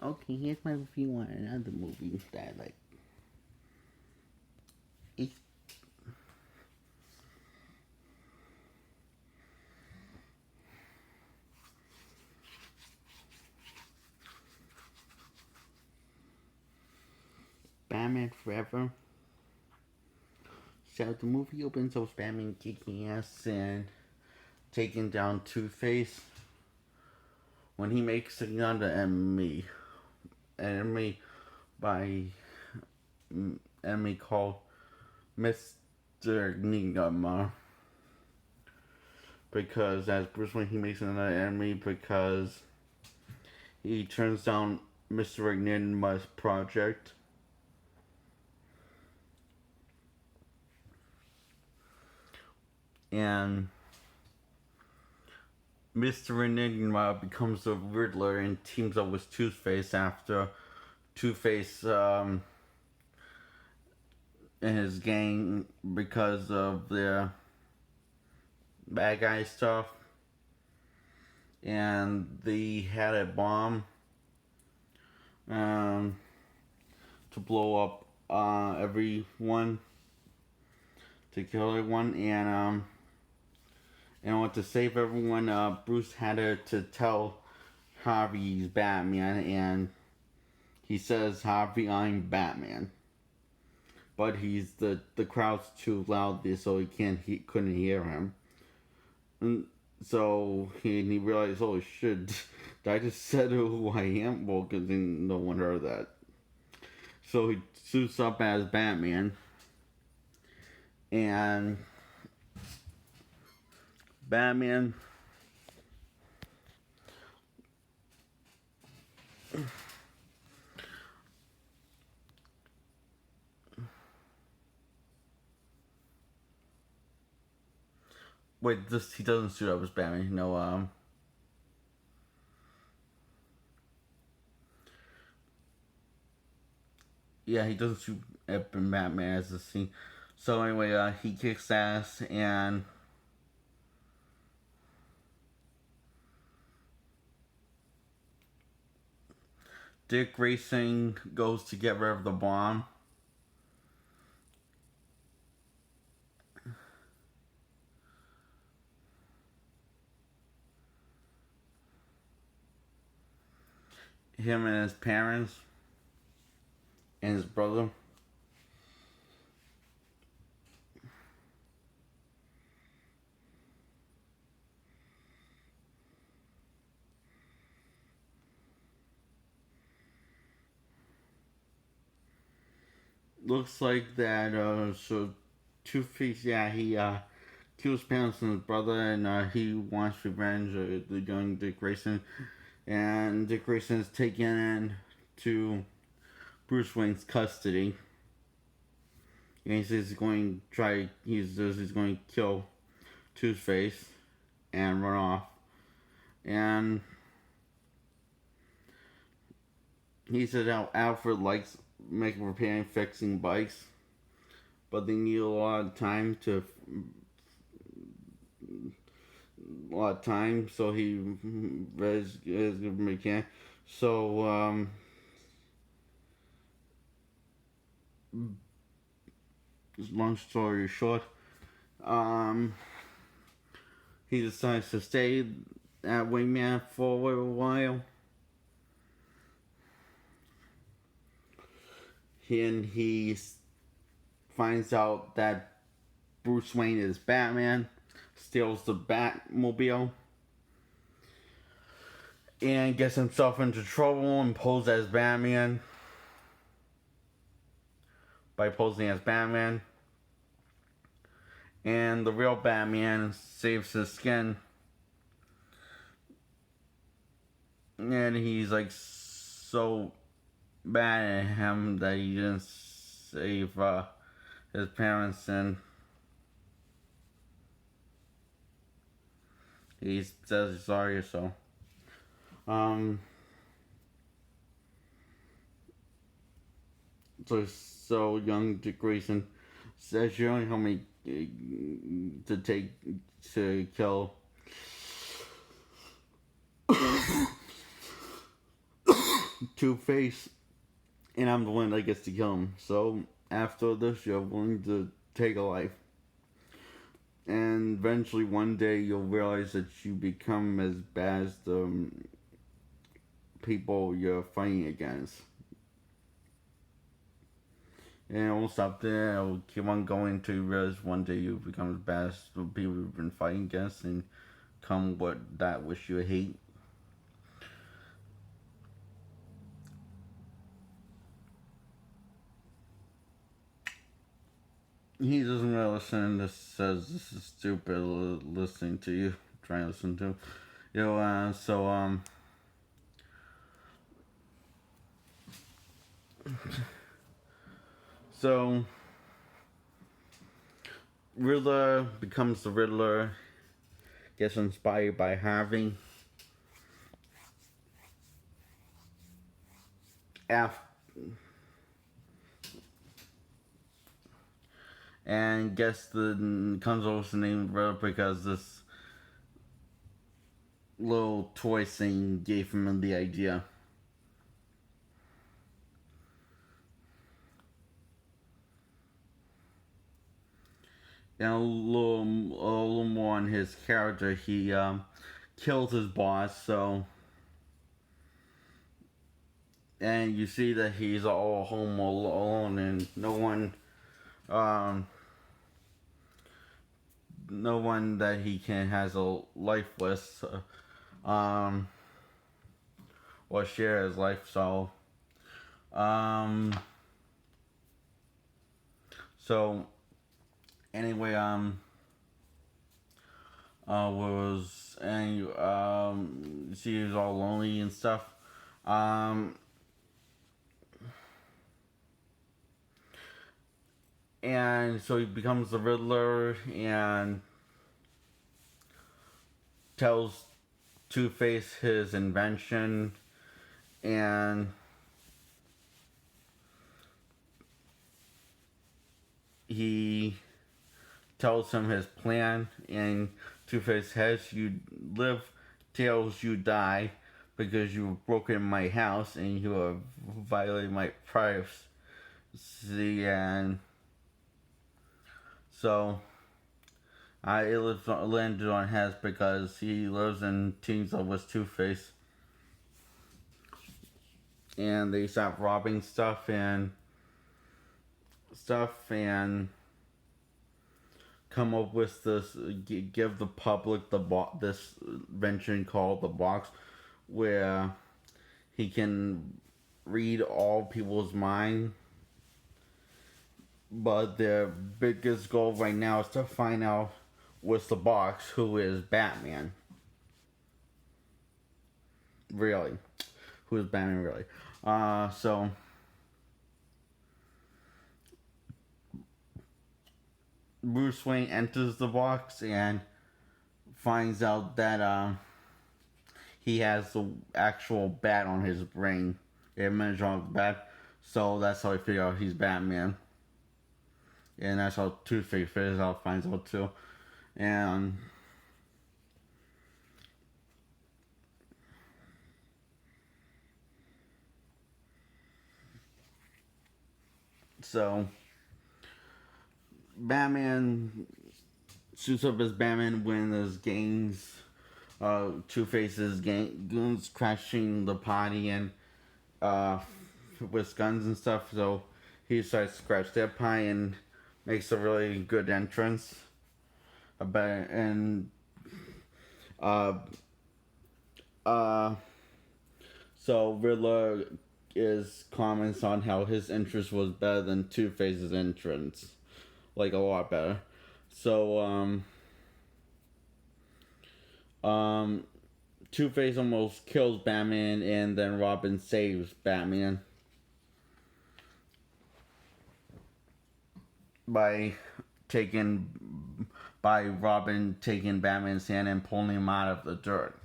Okay, here's my review on another movie that I like. It's Batman Forever. So the movie opens with Batman kicking ass and taking down Two Face when he makes another enemy by enemy called Mr. Enigma. Because as Bruce Wayne, he makes another enemy because he turns down Mr. Enigma's project. And Mr. Enigma becomes the Riddler and teams up with Two-Face after Two-Face and his gang because of their bad guy stuff. And they had a bomb to blow up everyone, to kill everyone, and in order to save everyone, Bruce had to tell Harvey he's Batman, and he says, "Harvey, I'm Batman." But the crowd's too loud, so he couldn't hear him. And so he realized, oh shit, did I just said who I am? Well, because no one heard that. So he suits up as Batman, and Batman wait, this he doesn't suit up as Batman. No, yeah, he doesn't suit up in Batman as the scene. So anyway, he kicks ass, and Dick Grayson goes to get rid of the bomb. Him and his parents and his brother. Looks like that. So Two Face, yeah, he kills his parents and his brother, and he wants revenge. The young Dick Grayson, and Dick Grayson is taken in to Bruce Wayne's custody. And he says he's going to try. He's going to kill Two Face and run off. And he said how Alfred likes making, repairing, fixing bikes, but they need a lot of time. So he is a mechanic. So long story short, um, he decides to stay at Wingman for a while. And he finds out that Bruce Wayne is Batman, steals the Batmobile, and gets himself into trouble and poses as Batman. By posing as Batman, and the real Batman saves his skin, and he's like so bad at him that he didn't save his parents, and he says he's sorry. Um so young Dick Grayson says you only help me to kill Two-Face, and I'm the one that gets to kill him. So after this, you're willing to take a life. And eventually, one day, you'll realize that you become as bad as the people you're fighting against. And it won't stop there. It'll keep on going until you realize one day you become as bad as the people you've been fighting against and come what that which you hate. He doesn't really listen. This says this is stupid listening to you. Trying to listen to. So Riddler becomes the Riddler, gets inspired by Harvey. And guess comes over with the name Riddler because this little toy thing gave him the idea. And a little more on his character. He kills his boss, and you see that he's all home alone, and no one that he has a life with, or share his life. So anyway, see, he was all lonely and stuff. And so he becomes the Riddler and tells Two-Face his invention, and he tells him his plan, and Two-Face says, "You live, tails you die, because you have broken my house and you have violated my privacy." And so it landed on his because he lives and teams up with Two-Face, and they stop robbing stuff and come up with this, give the public this invention called the box, where he can read all people's mind. But their biggest goal right now is to find out what's the box, who is Batman. Really. Who is Batman really? So Bruce Wayne enters the box and finds out that he has the actual bat on his brain. Image on the bat. So that's how he figures out he's Batman. And that's how Two-Face finds out too. And so Batman suits up as Batman when there's gangs, Two-Face's goons crashing the party and with guns and stuff. So he starts to scratch their pie and makes a really good entrance. So Riddler comments on how his entrance was better than Two-Face's entrance, like a lot better. So Two-Face almost kills Batman, and then Robin saves Batman by Robin taking Batman's hand and pulling him out of the dirt.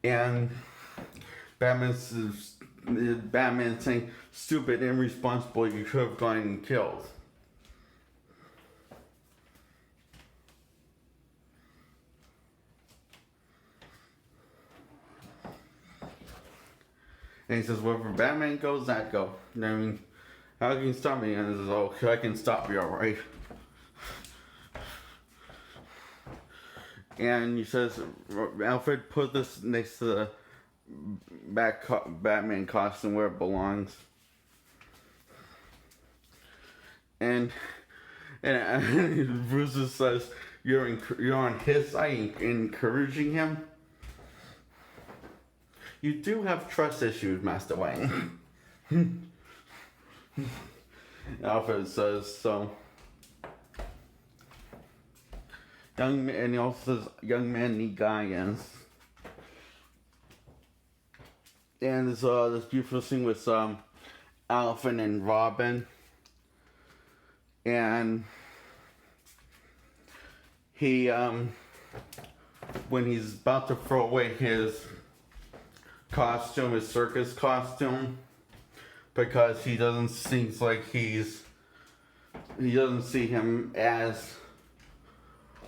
And Batman's saying, "Stupid, irresponsible, you could have gone and killed." And he says, wherever Batman goes, that go. I mean, how can you stop me? And he says, oh, I can stop you, alright. And he says, Alfred, put this next to the Batman costume where it belongs. And Bruce just says, you're on his side, encouraging him. You do have trust issues, Master Wayne. Alfred says so. And he also says, young men need guidance. And there's this beautiful scene with Alfred and Robin. And he, when he's about to throw away his costume, his circus costume, because he doesn't see him as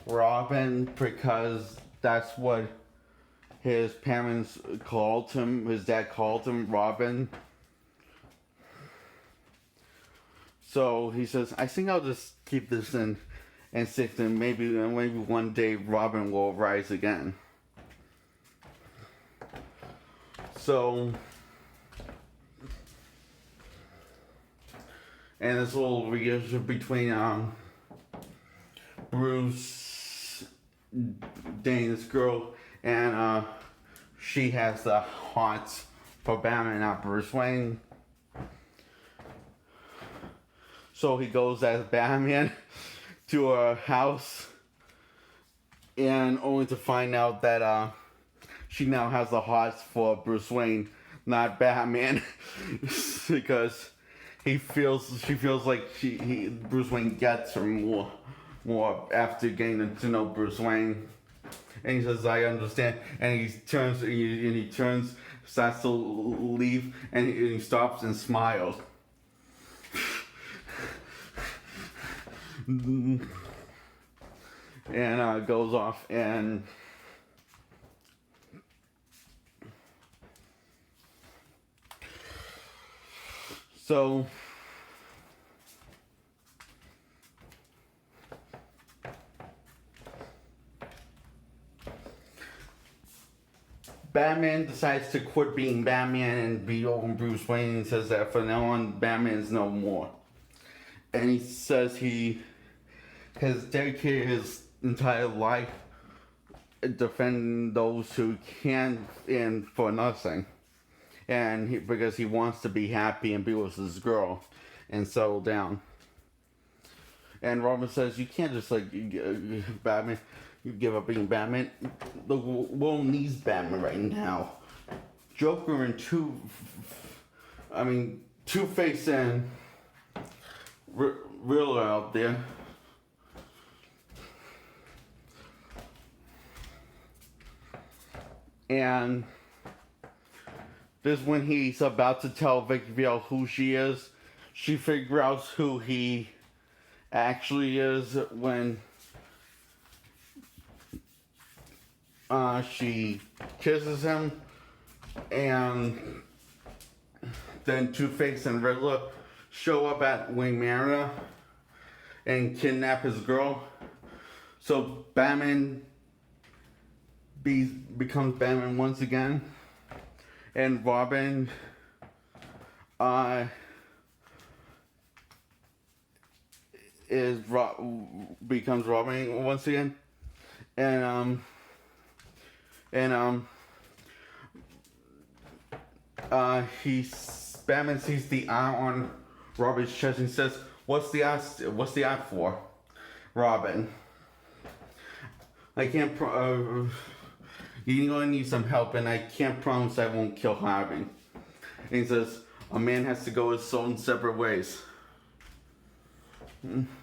Robin, because that's what his parents called him, his dad called him Robin. So he says, I think I'll just keep this in and stick to maybe one day Robin will rise again. So, and this little reunion between Bruce dating this girl, and she has the hots for Batman, not Bruce Wayne. So he goes as Batman to her house, and only to find out that she now has the hots for Bruce Wayne, not Batman, because she feels like Bruce Wayne gets her more after getting to know Bruce Wayne. And he says, I understand. And he turns, starts to leave, and he stops and smiles. And goes off, and so Batman decides to quit being Batman and be over Bruce Wayne, and says that from now on Batman is no more. And he says he has dedicated his entire life defending those who can and for nothing. And because he wants to be happy and be with his girl and settle down. And Robin says, you can't just Batman, you give up being Batman. The world needs Batman right now. Joker and Two-Face and Riddler out there. And this is when he's about to tell Vicky Vale who she is. She figures out who he actually is when she kisses him, and then Two-Face and Riddler show up at Wayne Manor and kidnap his girl. So Batman becomes Batman once again, and Robin becomes Robin once again, and Batman sees the eye on Robin's chest and says, "What's the eye for, Robin? I can't. You're gonna need some help, and I can't promise I won't kill Harvey." And he says, "A man has to go his own separate ways."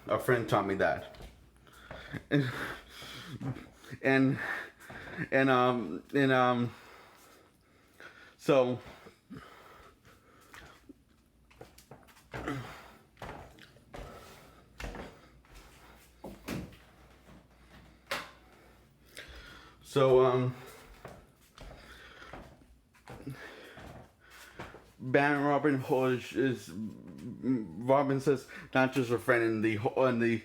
A friend taught me that. So Batman and Robin is Robin says not just a friend and the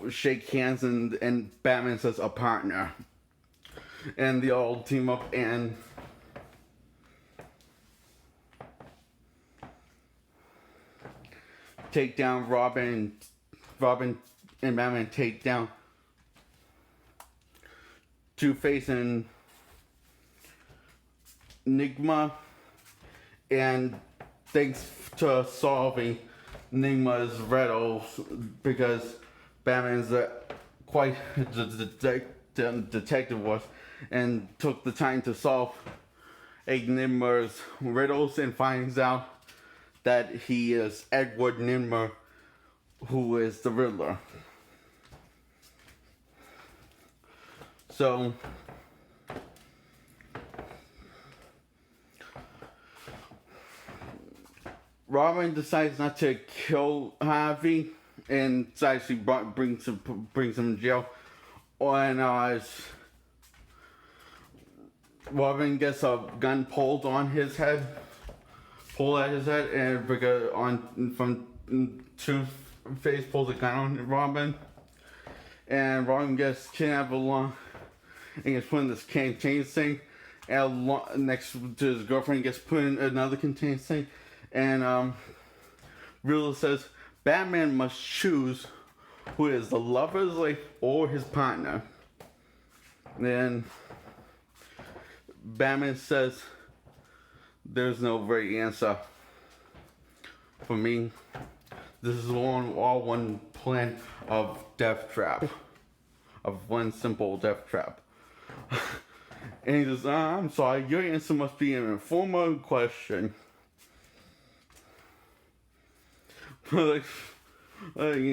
shake hands and Batman says a partner, and they all team up and take down Robin and Batman take down Two-Face and Enigma, and thanks to solving Enigma's riddles, because Batman's quite the detective was, and took the time to solve Enigma's riddles and finds out that he is Edward Nigma, who is the Riddler. So Robin decides not to kill Harvey and actually brings him in jail. And Robin gets a gun pulled at his head, and because from Two-Face pulls a gun on Robin, and Robin gets kidnapped along and gets put in this contained thing, and next to his girlfriend gets put in another contained thing, and Riddler says Batman must choose who is the love of his life or his partner. Then Batman says there's no right answer for me. This is all one plan of death trap. Of one simple death trap. And he says, I'm sorry, your answer must be an informal question. He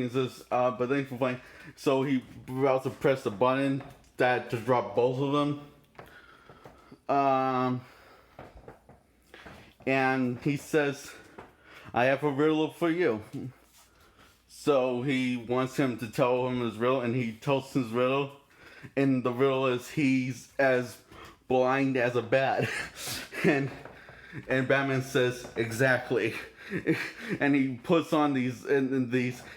says, but thanks for playing. So he about to press the button that to drop both of them. And he says, I have a riddle for you. So he wants him to tell him his riddle, and he tells his riddle. And the riddle is he's as blind as a bat. and Batman says, exactly. And he puts on these, and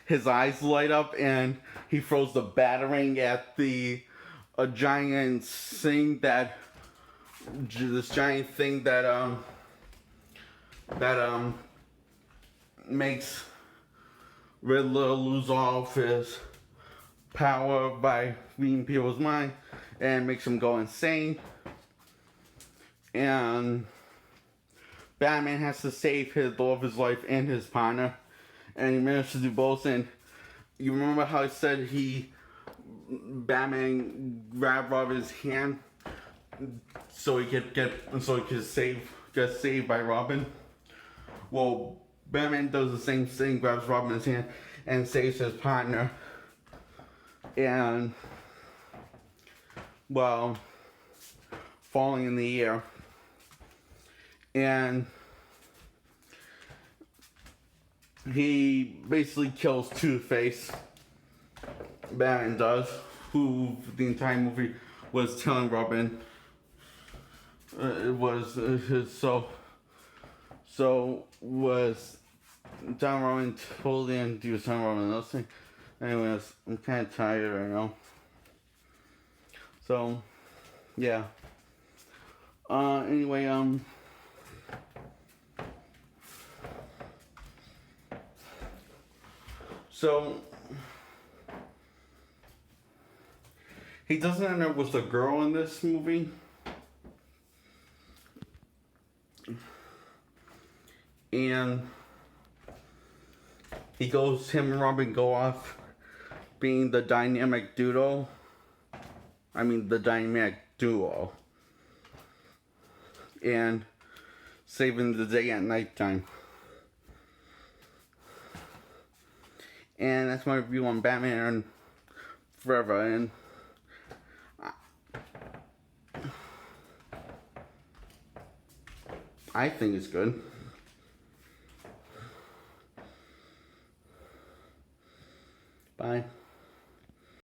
his eyes light up, and he throws the battering at a giant thing that makes Riddler lose all of his power by reading people's mind, and makes him go insane. And Batman has to save the love of his life and his partner, and he managed to do both. And you remember how I said Batman grabbed Robin's hand so he could get saved by Robin? Well, Batman does the same thing, grabs Robin's hand and saves his partner. And well, falling in the air. And he basically kills Two-Face. Batman does, who the entire movie was telling Robin was John Robin told him he was telling Robin those things. Anyways, I'm kind of tired right now. So, yeah. Anyway, so he doesn't end up with a girl in this movie. And him and Robin go off being the dynamic duo. And saving the day at nighttime. And that's my review on Batman Forever. And I think it's good. Bye.